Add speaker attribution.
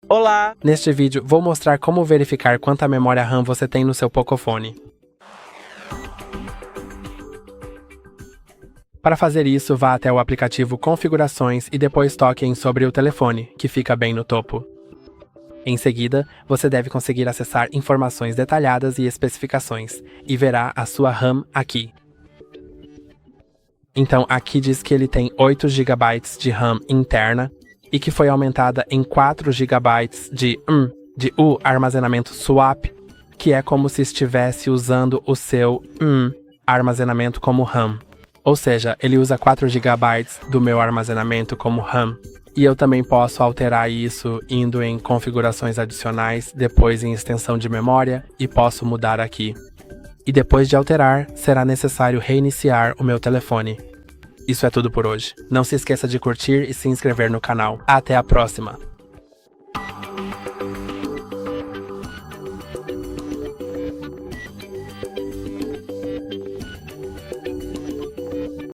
Speaker 1: Olá!
Speaker 2: Neste vídeo, vou mostrar como verificar quanta memória RAM você tem no seu POCO Phone. Para fazer isso, vá até o aplicativo Configurações e depois toque em Sobre o telefone, que fica bem no topo. Em seguida, você deve conseguir acessar informações detalhadas e especificações, e verá a sua RAM aqui. Então, aqui diz que ele tem 8 GB de RAM interna, e que foi aumentada em 4 GB de armazenamento swap, que é como se estivesse usando o seu armazenamento como RAM. Ou seja, ele usa 4 GB do meu armazenamento como RAM. E eu também posso alterar isso indo em configurações adicionais, depois em extensão de memória, e posso mudar aqui. E depois de alterar, será necessário reiniciar o meu telefone. Isso é tudo por hoje. Não se esqueça de curtir e se inscrever no canal. Até a próxima!